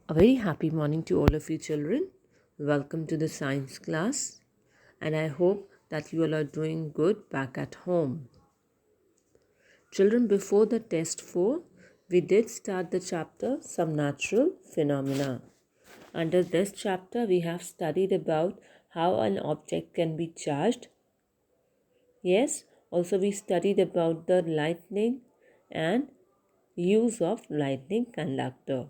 A very happy morning to all of you children. Welcome to the science class, and I hope that you all are doing good back at home. Children, before the test 4, we did start the chapter Some Natural Phenomena. Under this chapter, we have studied about how an object can be charged. Yes, also we studied about the lightning and use of lightning conductor.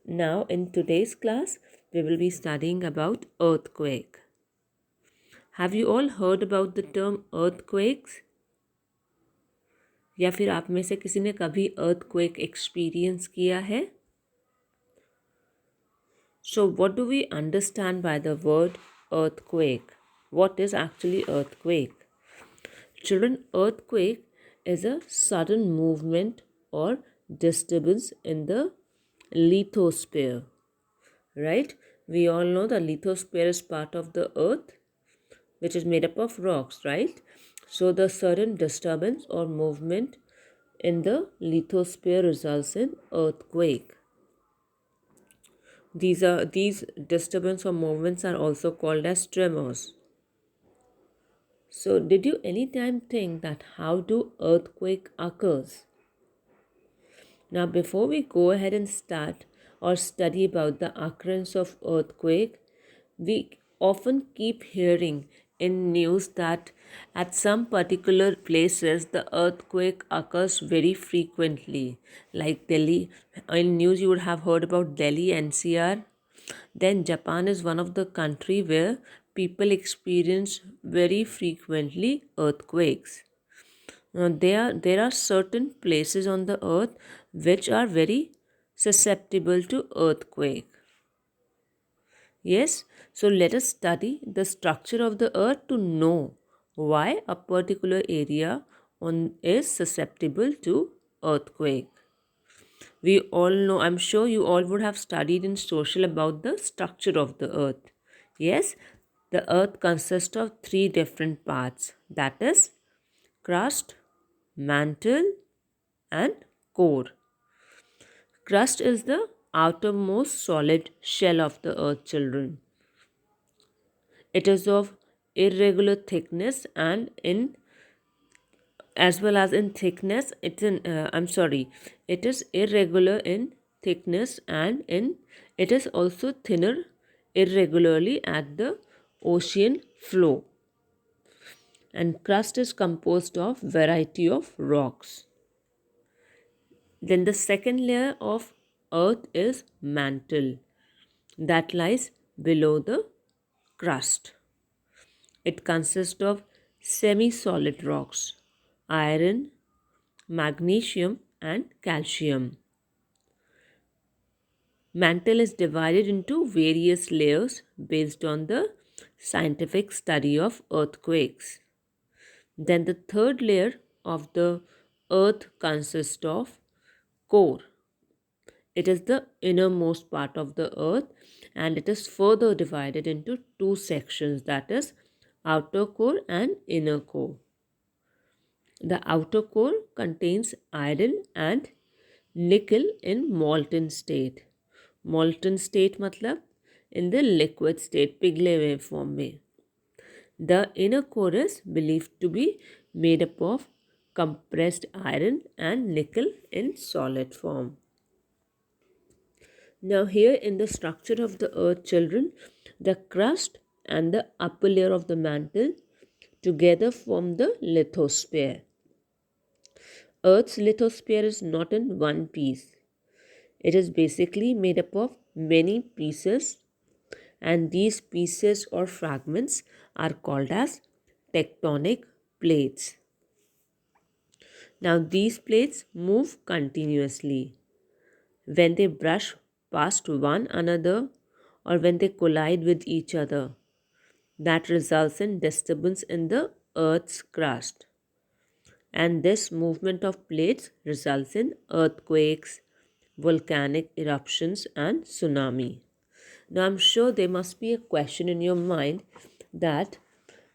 Now, in today's class, we will be studying about earthquake. Have you all heard about the term earthquakes? या फिर आप में से किसी ने कभी earthquake experience किया है? So, what do we understand by the word earthquake? What is actually earthquake? Children, earthquake is a sudden movement or disturbance in the lithosphere. Right? We all know the lithosphere is part of the earth, which is made up of rocks, right? So the sudden disturbance or movement in the lithosphere results in earthquake. These disturbance or movements are also called as tremors. So did you anytime think that how do earthquake occurs? Now before we go ahead and start or study about the occurrence of earthquake, we often keep hearing in news that at some particular places the earthquake occurs very frequently, like Delhi. In news you would have heard about Delhi NCR. Then Japan is one of the country where people experience very frequently earthquakes. There are certain places on the earth which are very susceptible to earthquake. Yes, so let us study the structure of the earth to know why a particular area is susceptible to earthquake. We all know, I'm sure you all would have studied in social about the structure of the earth. Yes, the earth consists of three different parts, that is crust, mantle, and core. Crust is the outermost solid shell of the earth, children. It is of irregular thickness and in as well as in thickness it is irregular in thickness and in it is also thinner irregularly at the ocean floor, and crust is composed of variety of rocks. Then the second layer of earth is mantle that lies below the crust. It consists of semi-solid rocks, iron, magnesium, and calcium. Mantle is divided into various layers based on the scientific study of earthquakes. Then the third layer of the earth consists of core. It is the innermost part of the earth and it is further divided into two sections, that is outer core and inner core. The outer core contains iron and nickel in molten state. Molten state matlab in the liquid state, पिघले हुए form में. The inner core is believed to be made up of compressed iron and nickel in solid form. Now here in the structure of the earth, children, the crust and the upper layer of the mantle together form the lithosphere. Earth's lithosphere is not in one piece. It is basically made up of many pieces, and these pieces or fragments are called as tectonic plates. Now these plates move continuously. When they brush past one another or when they collide with each other, that results in disturbance in the earth's crust. And this movement of plates results in earthquakes, volcanic eruptions, and tsunami. Now, I'm sure there must be a question in your mind that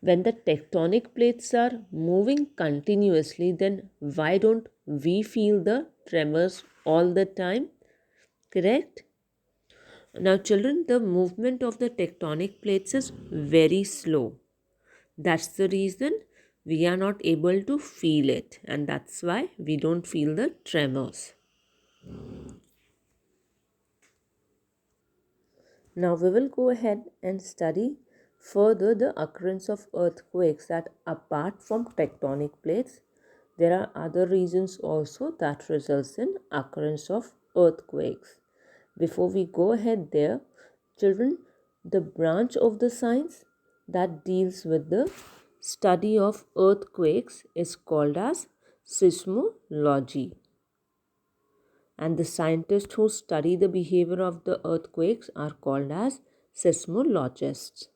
when the tectonic plates are moving continuously, then why don't we feel the tremors all the time? Correct? Now, children, the movement of the tectonic plates is very slow. That's the reason we are not able to feel it, and that's why we don't feel the tremors. Now we will go ahead and study further the occurrence of earthquakes, that apart from tectonic plates, there are other reasons also that results in occurrence of earthquakes. Before we go ahead there, children, the branch of the science that deals with the study of earthquakes is called as seismology, and the scientists who study the behavior of the earthquakes are called as seismologists.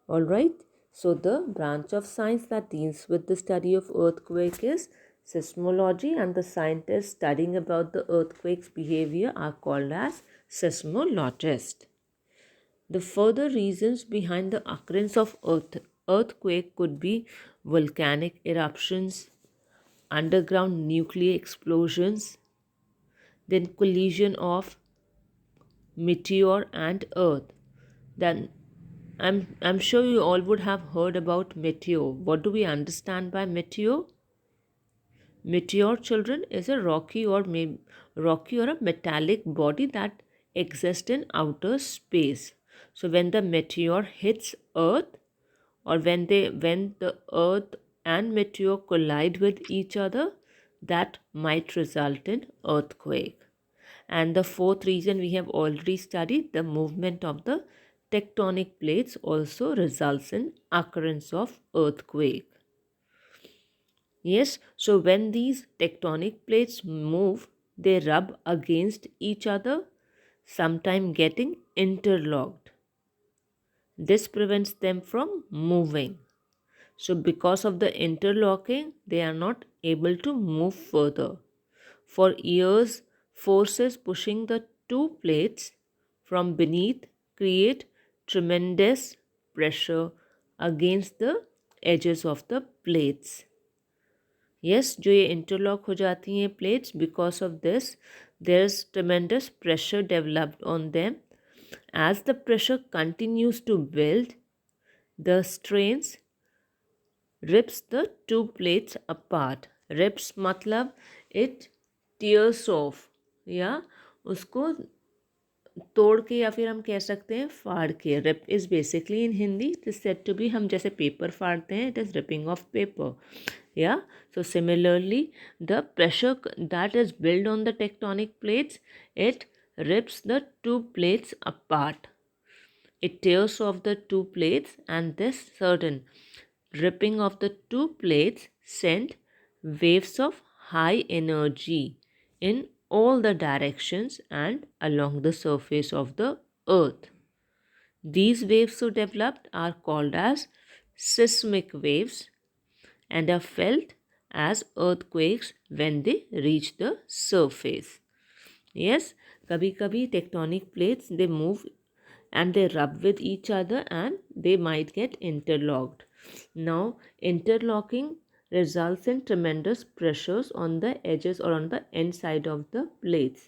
All right, so the branch of science that deals with the study of earthquake is seismology, and the scientists studying about the earthquake's behavior are called as seismologists. The further reasons behind the occurrence of earthquake could be volcanic eruptions, underground nuclear explosions, then collision of meteor and earth. Then I'm sure you all would have heard about meteor. What do we understand by meteor? Meteor, children, is a rocky or a metallic body that exists in outer space. So when the meteor hits earth, or when the earth and meteor collide with each other, that might result in earthquake. And the fourth reason we have already studied, the movement of the tectonic plates also results in occurrence of earthquake. Yes, so when these tectonic plates move, they rub against each other, sometimes getting interlocked. This prevents them from moving. So because of the interlocking, they are not able to move further. For years, forces pushing the two plates from beneath create tremendous pressure against the edges of the plates. Yes, जो ये interlock हो जाती हैं plates, because of this there's tremendous pressure developed on them. As the pressure continues to build, the strains rips the two plates apart. Rips मतलब it tears off, या उसको तोड़ के, या फिर हम कह सकते हैं फाड़ के. Rip is basically in Hindi it is said to be, हम जैसे पेपर फाड़ते हैं, it is ripping of paper. या so similarly the pressure that is build on the tectonic plates, it rips the two plates apart. It tears off the two plates, and this certain ripping of the two plates sent waves of high energy in all the directions and along the surface of the earth. These waves so developed are called as seismic waves and are felt as earthquakes when they reach the surface. Yes, kabhi kabhi tectonic plates, they move and they rub with each other and they might get interlocked. Now, interlocking results in tremendous pressures on the edges or on the inside of the plates.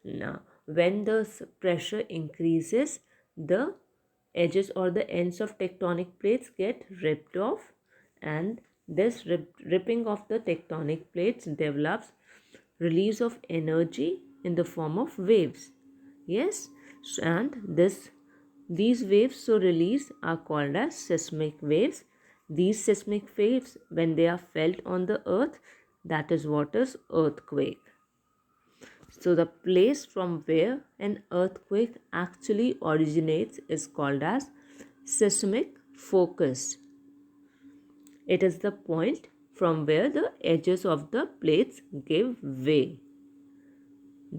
Now, when the pressure increases, the edges or the ends of tectonic plates get ripped off, and this ripping of the tectonic plates develops release of energy in the form of waves. Yes, and these waves so released are called as seismic waves. These seismic waves, when they are felt on the earth, that is what is earthquake. So the place from where an earthquake actually originates is called as seismic focus. It is the point from where the edges of the plates give way.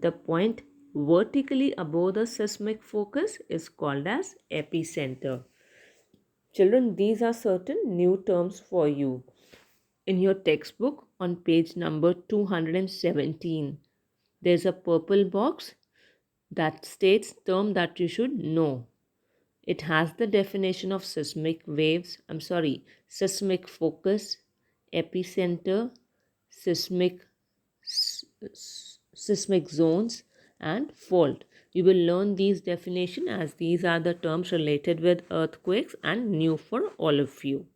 The point vertically above the seismic focus is called as epicenter. Children, these are certain new terms for you. In your textbook on page number 217, there's a purple box that states term that you should know. It has the definition of seismic focus, epicenter, seismic seismic zones and fault. You will learn these definitions as these are the terms related with earthquakes and new for all of you.